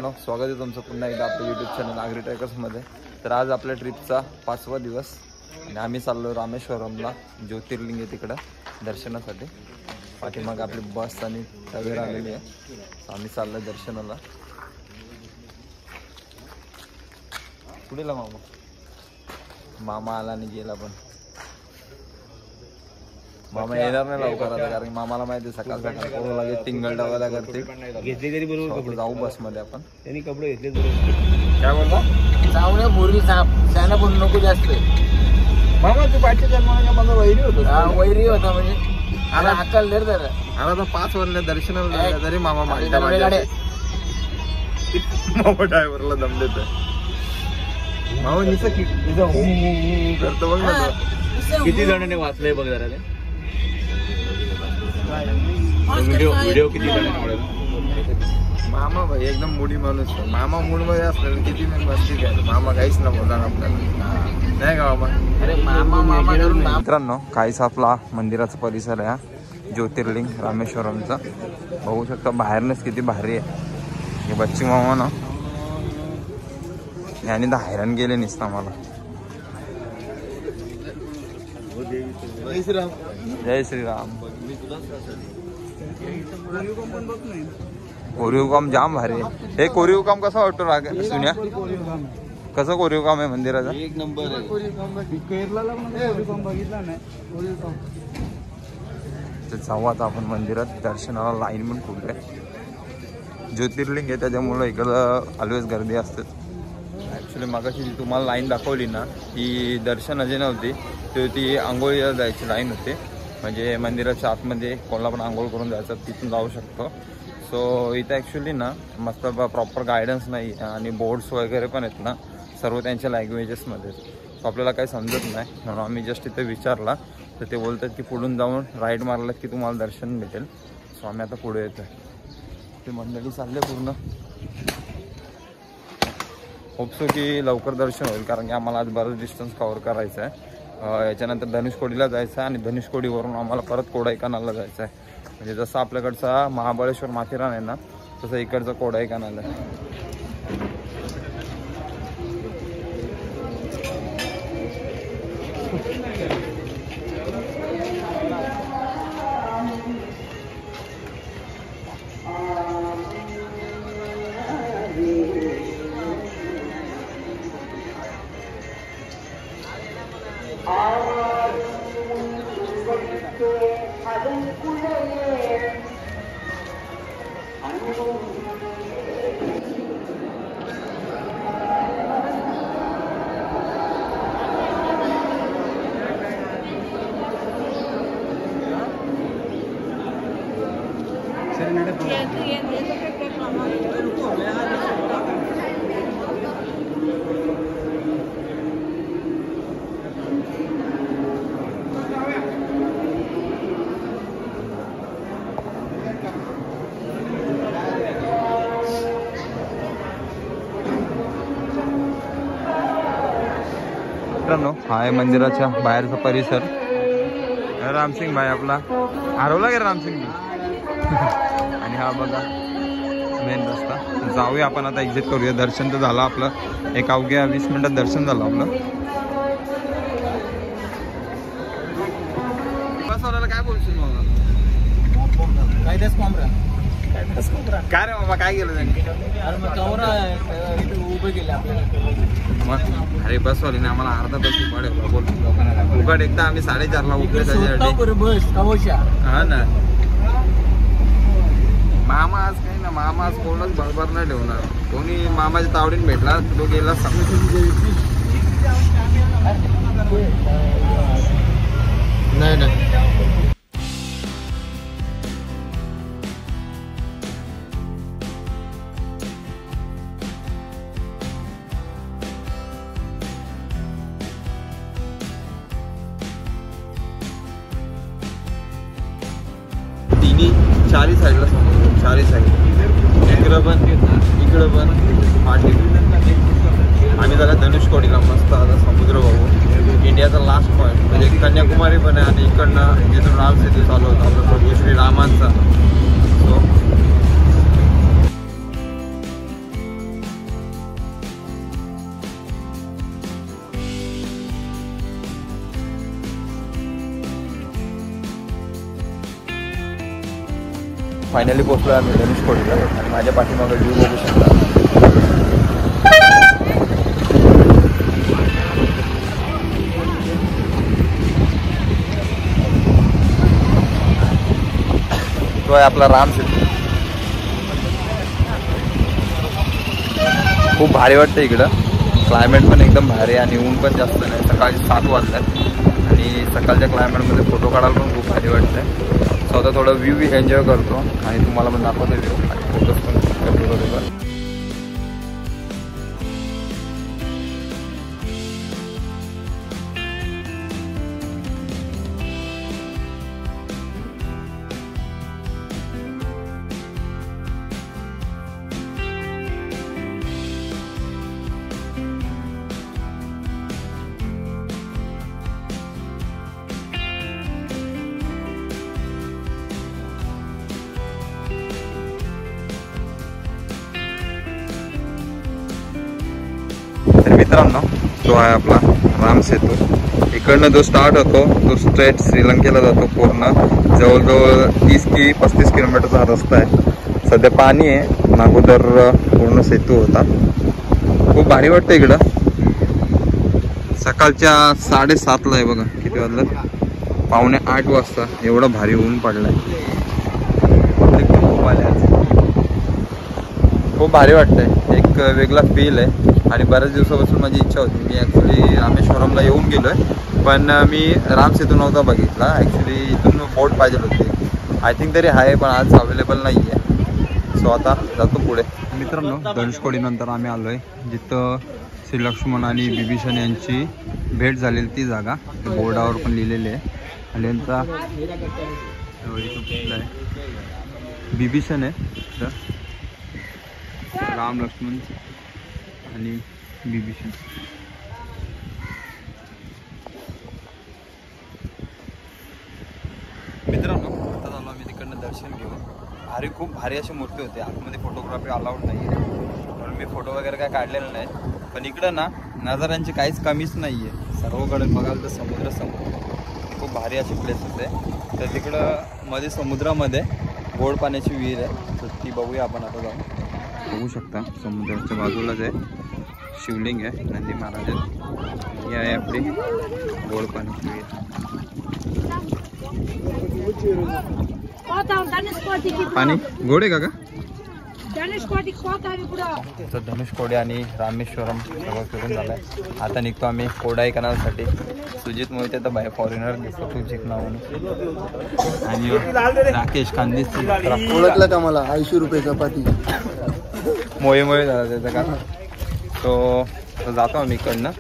मित्रांनो, स्वागत आहे तुमचं पुन्हा एकदा आपल्या यूट्यूब चॅनल आगरी ट्रॅकर्समध्ये। तर आज आपल्या ट्रिपचा 5वा दिवस आणि आम्ही चाललो रामेश्वरमला, ज्योतिर्लिंग आहे तिकडं दर्शनासाठी। पाठीमागे आपली बस आणि टवेरा आलेली आहे, आम्ही चाललो दर्शनाला। पुढेला मामा आला आणि गेला, पण मामा येणार नाही लवकर आता, कारण मामाला माहिती आहे सकाळ सकाळ कोण लागेल टिंगल डवाला करते। घेतले तरी बरोबर कपडे जाऊ बस मध्ये आपण, त्यांनी कपडे घेतले बरोबर। काय बोलता? चावण्या बोरली साप शाना पण नको जास्त। मामा तू पाठच्या जन्माला माझा वैरी होता। वैरी होता म्हणजे आता अक्कल धर जरा। आता तर 5 वाजले दर्शनाला झालं तरी मामा मागता गाड्या मामा ड्रायव्हरला दम देत। मामा निसा करतो बघ ना, किती जणांनी वाचलंय बघ जरा ते व्हिडिओ किती जणांनी मिळाला। मामा भाई एकदम मुडी माणूस आहे। मामा मूड मध्ये असलेला किती मी मस्ती काय, मामा काहीच ना बोलणार आपल्याला, नाही का मामा? अरे मामा मामा करून मित्रांनो, काहीच आपला मंदिराचा परिसर आहे हा ज्योतिर्लिंग रामेश्वरमचा। बघू शकता बाहेरनच किती भारी आहे। हे बच्ची मामा ना याने तर हैराण गेले नसतं आम्हाला। जय श्रीराम। कोरीव काम जाम भारी आहे। हे कोरीव काम कसं वाटतो राग सुन्या? कसं कोरीव काम आहे मंदिराचं? एक नंबर आहे। तर जाऊ आता आपण मंदिरात दर्शनाला। लाईन पण खूप आहे, ज्योतिर्लिंग आहे त्याच्यामुळं इकडं ऑलवेज गर्दी असते। ॲक्च्युली मागाशी जी तुम्हाला लाईन दाखवली ना, ही दर्शनाची नव्हती, तर ती आंघोळीला जायची लाईन होती। म्हणजे मंदिराच्या आतमध्ये कोणाला पण आंघोळ करून जायचं, तिथून जाऊ शकतो। सो इथं ॲक्च्युली ना मस्त प्रॉपर गायडन्स नाही आणि बोर्ड्स वगैरे पण आहेत ना, सर्व त्यांच्या लँग्वेजेसमध्ये। सो आपल्याला काही समजत नाही, म्हणून आम्ही जस्ट इथे विचारला तर ते बोलतात की पुढून जाऊन राईट मारलात की तुम्हाला दर्शन भेटेल। सो आम्ही आता पुढे येतो आहे, ते मंडळी चालले पूर्ण। होपसो की लवकर दर्शन होईल, कारण की आम्हाला आज बरंच डिस्टन्स कव्हर करायचं आहे। याच्यानंतर धनुषकोडीला जायचं आहे आणि धनुषकोडीवरून आम्हाला परत कोडाईकनालला जायचं आहे। म्हणजे जसं आपल्याकडचा महाबळेश्वर माथेरान आहे ना, तसं इकडचं कोडाईकनाल आहे। मित्रांनो, हा आहे मंदिराच्या बाहेरचा परिसर। रामसिंग भाई आपला हरवला गे रामसिंग आणि हा बघा मेन रस्ता। जाऊया आपण आता, एक्झिट करूया। दर्शन तर झालं आपलं, एक अवघ्या 20 मिनिटात दर्शन झालं आपलं। बसवाल्याला काय बोलशील मला? काय रे बाबा, काय केलं त्यांनी? उभे केले आपल्याला। अरे बसवाली ना आम्हाला अर्धा तास बोल उघड। एकदा आम्ही 4:30ला उठले त्याच्यासाठी। हा ना मामा आज काही ना, मामा आज कोणच बरोबर नाही ठेवणार। कोणी मामाच्या तावडीने भेटला तो गेला नाही ना। चारी साईडला समुद्र, चारी साईड, इकडं पण पाठी। आम्ही झाला धनुषकोडीला, मस्त आता समुद्र बघू। इंडियाचा लास्ट पॉईंट म्हणजे कन्याकुमारी पण आहे, आणि इकडनं जिथून राम सेतू चालू होता आपला प्रभू श्रीरामांचा। सो फायनली पोहोचलो आम्ही धनुषकोडीला आणि माझ्या पाठीमागे व्ह्यू बघू शकता. तो आहे आपला राम सेतू. खूप भारी वाटतं इकडं. क्लायमेट पण एकदम भारी आणि ऊन पण जास्त नाही. सकाळी 7 वाजल्यात आणि सकाळच्या क्लायमेटमध्ये फोटो काढायला पण खूप भारी वाटतं. स्वतः थोडं व्ह्यू एन्जॉय करतो आणि तुम्हाला पण दाखवतो व्ह्यू आणि फोटोज पण करतो बरोबर. तर मित्रांनो, तो आहे आपला राम सेतू. इकडनं जो स्टार्ट होतो तो स्ट्रेट श्रीलंकेला जातो. पूर्ण जवळजवळ 30 की 35 किलोमीटरचा रस्ता आहे. सध्या पाणी आहे. अगोदर पूर्ण सेतू होता. खूप भारी वाटतं इकडं. सकाळच्या 7:30ला आहे बघा. किती वाजलं? 7:45 वाजता. एवढं भारी ऊन पडलाय. खूप आले आज. खूप भारी वाटतंय. एक वेगळा फील आहे. आणि बऱ्याच दिवसापासून माझी इच्छा होती. मी ॲक्च्युली रामेश्वरमला येऊन गेलो आहे, पण मी राम सेतू नव्हता बघितला. ॲक्च्युली इथून बोट पाहिजे होती. आय थिंक तरी आहे, पण आज अवेलेबल नाही आहे. सो आता जातो पुढे. मित्रांनो, धनुषकोडीनंतर आम्ही आलो आहे जिथं श्री लक्ष्मण आणि बिभीषण यांची भेट झालेली ती जागा. बोर्डावर पण लिहिलेली आहे. आणि यांचा बिभीषण आहे, राम लक्ष्मण आणि बिभीषण. मित्रांनो, आता झालो आम्ही तिकडनं दर्शन घेऊन. खूप भारी अशी मूर्ती होती. आतमध्ये फोटोग्राफी अलाउड नाही आहे म्हणून मी फोटो वगैरे काय काढलेलं नाही. पण इकडं ना नजाऱ्यांची काहीच कमीच नाही आहे. सर्वकडे बघाल तर समुद्र. खूप भारी अशी प्लेसेस आहे. तर तिकडं मध्ये समुद्रामध्ये गोड पाण्याची विहीर आहे. तर ती बघूया आपण आता जाऊन. बघू शकता समुद्राच्या बाजूलाच आहे शिवलिंग आहे. नंदी महाराज आहेत. ही आहे आपली गोड पाण्याची विहीर. पाणी गोड आहे का? तर धनुषकोडी आणि रामेश्वरम सगळं फिरून झालंय. आता निघतो आम्ही कोडाई कनालसाठी. सुजित मोहिते तर बाय फॉरेनर दिसतो तुझी नाव आणि राकेश खानदेश ओळखलं का मला? 80 रुपये चपाती. मोहे झाला त्याचा का. तो जातो आम्ही इकडनं.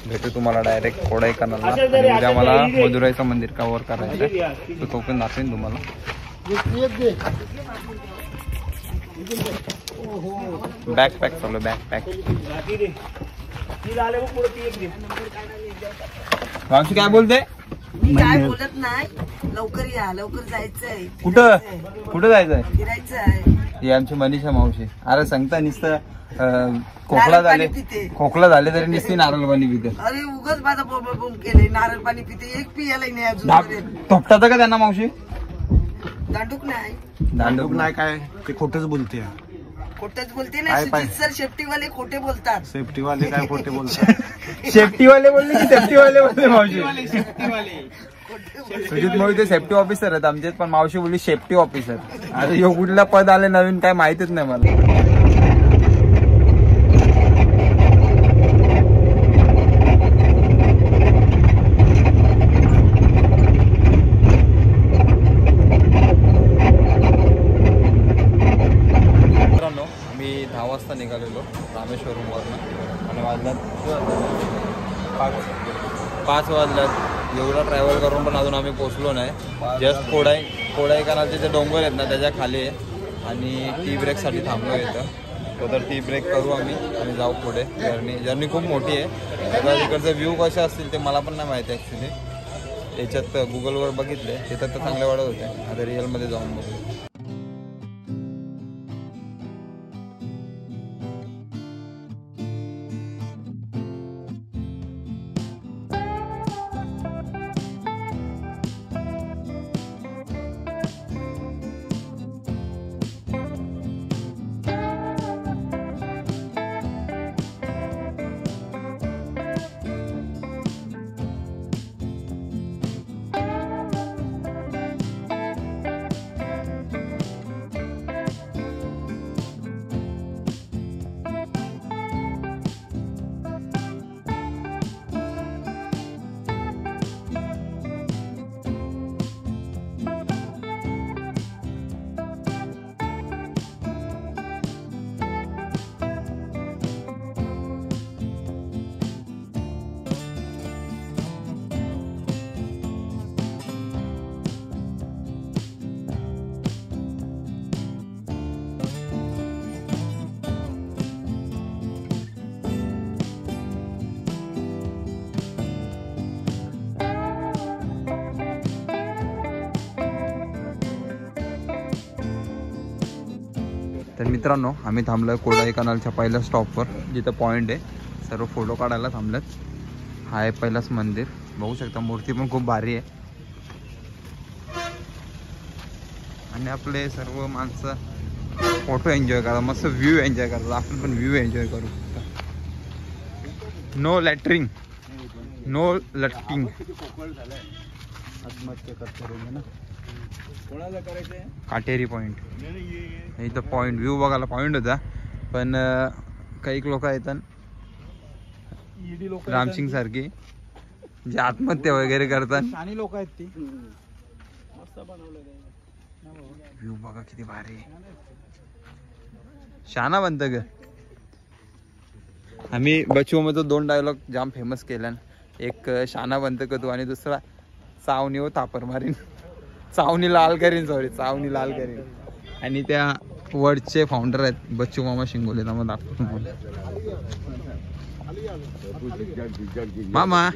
भेटू तुम्हाला डायरेक्ट कोडाई कनालला. उद्या मला मदुराईचं मंदिर कव्हर करायचं आहे. तो पण दाखवेन तुम्हाला. बॅकपॅक चालू. बॅकपॅक मावशी काय बोलते? मी काय बोलत नाही. लवकर या, लवकर जायचंय. कुठं जायचंय? फिरायचंय. ही आमची मनीषा मावशी. अरे सांगता नुसतं खोकला झाले तरी नुसती नारळ पाणी पिते. अरे उगाच माझा बोंब केले. नारळ पाणी पिते. एक पियाला नाही अजून. थोपटाचं का त्यांना मावशी? दांडूक नाही काय ते खोटच बोलते. खोटेच बोलते ना सर. सेफ्टीवाले खोटे बोलतात. सेफ्टीवाले काय खोटे बोलतात? सेफ्टीवाले बोलले की सेफ्टीवाले बोलले मावशी? सुजित मोहिते सेफ्टी ऑफिसर आहेत आमचे, पण मावशी बोलली सेफ्टी ऑफिसर. आता ह्यो कुठला पद आले नवीन काय माहितीच नाही मला. मी 10 वाजता निघालेलो रामेश्वरमवरनं आणि वाजल्यात 5 वाजल्यात. एवढा ट्रॅव्हल करून पण अजून आम्ही पोचलो नाही. जस्ट कोडाई कनालचे जे डोंगर आहेत ना त्याच्या खाली आहे आणि टी ब्रेकसाठी थांबलो इथं. तर टी ब्रेक करू आम्ही आणि जाऊ पुढे. जर्नी खूप मोठी आहे. सगळ्या तिकडचे व्ह्यू कसे असतील ते मला पण नाही माहिती ॲक्च्युली. याच्यात गुगलवर बघितले तिथं तर चांगले वाटत होते. आता रिअलमध्ये जाऊन बघू. मित्रांनो आम्ही थांबलो कोडाई कनालच्या पहिल्या स्टॉपवर, जिथं पॉईंट आहे. सर्व फोटो काढायला थांबलेत. हा आहे पहिलाच मंदिर, बघू शकता. मूर्ती पण खूप भारी आहे. आणि आपले सर्व माणसं फोटो एन्जॉय करा, मस्त व्ह्यू एन्जॉय करा. आपण पण व्ह्यू एन्जॉय करू. नो लॅटरिंग, नो लटकिंग. काटेरी पॉईंट इथं पॉईंट व्ह्यू बघायला पॉईंट होता, पण काही लोक येतात रामसिंग सारखी जे आत्महत्या वगैरे करतात. आणि लोक आहेत ती. व्ह्यू बघा किती भारी. शाना बनत ग. आम्ही बचू मध्ये 2 डायलॉग जाम फेमस केल्या. एक शाना बनत का तू, आणि दुसरा चावणी व तापर मारीन, चावणी लाल करीन, सॉरी चावणी लाल करीन. आणि त्या वर्डचे फाउंडर आहेत बच्चू मामा शिंगोले. त्यामुळे दाखवतो मामा.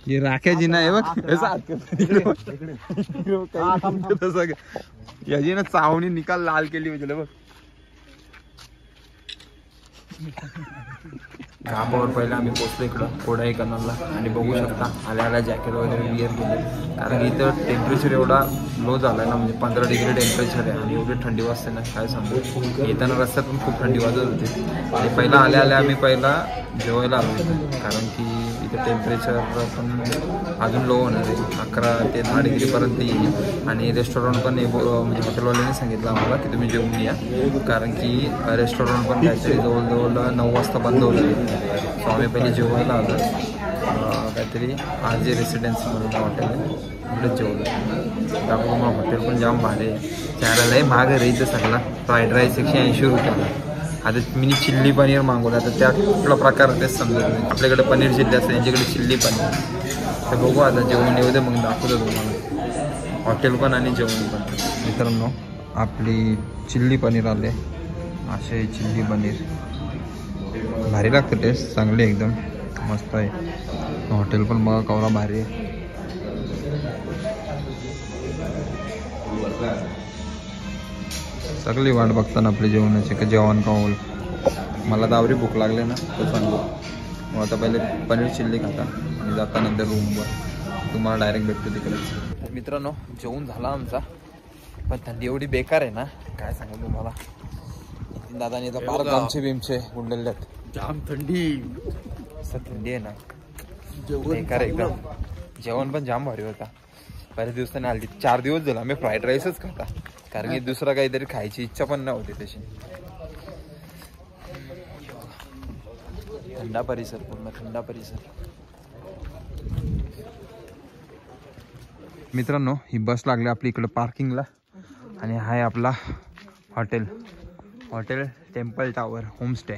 ये राख्याजी ना आहे बघ, याची ना चावणी निकाल लाल केली म्हणजे बघ. घाबावर पहिला आम्ही पोचलो इकडं कोडाई कनालला. आणि बघू शकता आल्या जॅकेट वगैरे विअर केले, कारण की इथं टेम्परेचर एवढा लो झाला आहे ना, म्हणजे 15 डिग्री टेम्परेचर आहे. आणि एवढी थंडी वाजते ना काय सांगू. येताना रस्त्यात पण खूप थंडी वाजत होती. आणि पहिला आल्या आम्ही पहिला जेवायला आलो इथं, कारण की इथं टेम्परेचर पण अजून लो होणार आहे. 11 ते 10 डिग्रीपर्यंत येईल. आणि रेस्टॉरंट पण म्हणजे हॉटेलवाल्याने सांगितलं आम्हाला की तुम्ही जेवून या, कारण की रेस्टॉरंट पण काहीतरी जवळजवळ 9 वाजता बंद होईल. सो आम्ही पहिले जेवायला आलो काहीतरी RJ रेसिडेन्सी म्हणून हॉटेल आहे, इकडेच जेवलं. दाखवतो मग. हॉटेल पण जाम भारी आहे. चारायलाही महाग आहे इथं सगळा. फ्राईड राईस 180 रुपयाला. आता मिनी चिल्ली पनीर मागवलं, आता त्या कुठला प्रकार तेच समजत नाही. आपल्याकडे पनीर चिल्ली असते, यांच्याकडे चिल्ली पनीर. तर बघू आता जेवण येऊ दे, मग दाखवतो तुम्हाला हॉटेल पण आणि जेवण पण. मित्रांनो आपली चिल्ली पनीर आले. असे चिल्ली पनीर भारी लागतं, टेस्ट चांगली एकदम मस्त आहे. हॉटेल पण बघा कवरा भारी आहे. सगळी वाट बघताना आपली जेवणाची का जेवण खाऊ. मला दावरी भूक लागले ना तर सांगू. मग आता पहिले पनीर चिल्ली खाता आणि जातानंतर रूमवर तुम्हाला डायरेक्ट भेटतो तिकडेच. तर मित्रांनो जेवून झाला आमचा, पण थंडी एवढी बेकार आहे ना काय सांगू तुम्हाला. दादाने तर फार गमचे बिमचे गुंडल्यात. जाम थंडी, असं थंडी आहे ना बेकार एकदम. जेवण पण जाम भारी होता. बऱ्याच दिवसांनी आली. 4 दिवस झाला आम्ही फ्राईड राईसच खाता, कारण की दुसरा काहीतरी खायची इच्छा पण नव्हती तशी. थंडा परिसर, पूर्ण थंडा परिसर. मित्रांनो ही बस लागली आपली इकडं पार्किंगला. आणि हा आहे आपला हॉटेल टेम्पल टावर होमस्टे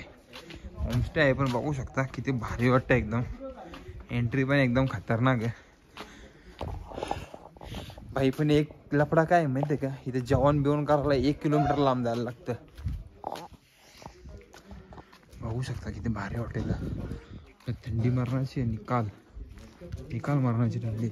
आहे. पण बघू शकता किती भारी वाटतं एकदम. एंट्री पण एकदम खतरनाक आहे भाई. पण एक लफडा काय माहिती आहे का, इथे जेवण बिवण करायला 1 किलोमीटर लांब जायला लागतं. बघू शकता किती भारी हॉटेल आहे. थंडी मारण्याची निकाल मारण्याची थंडी.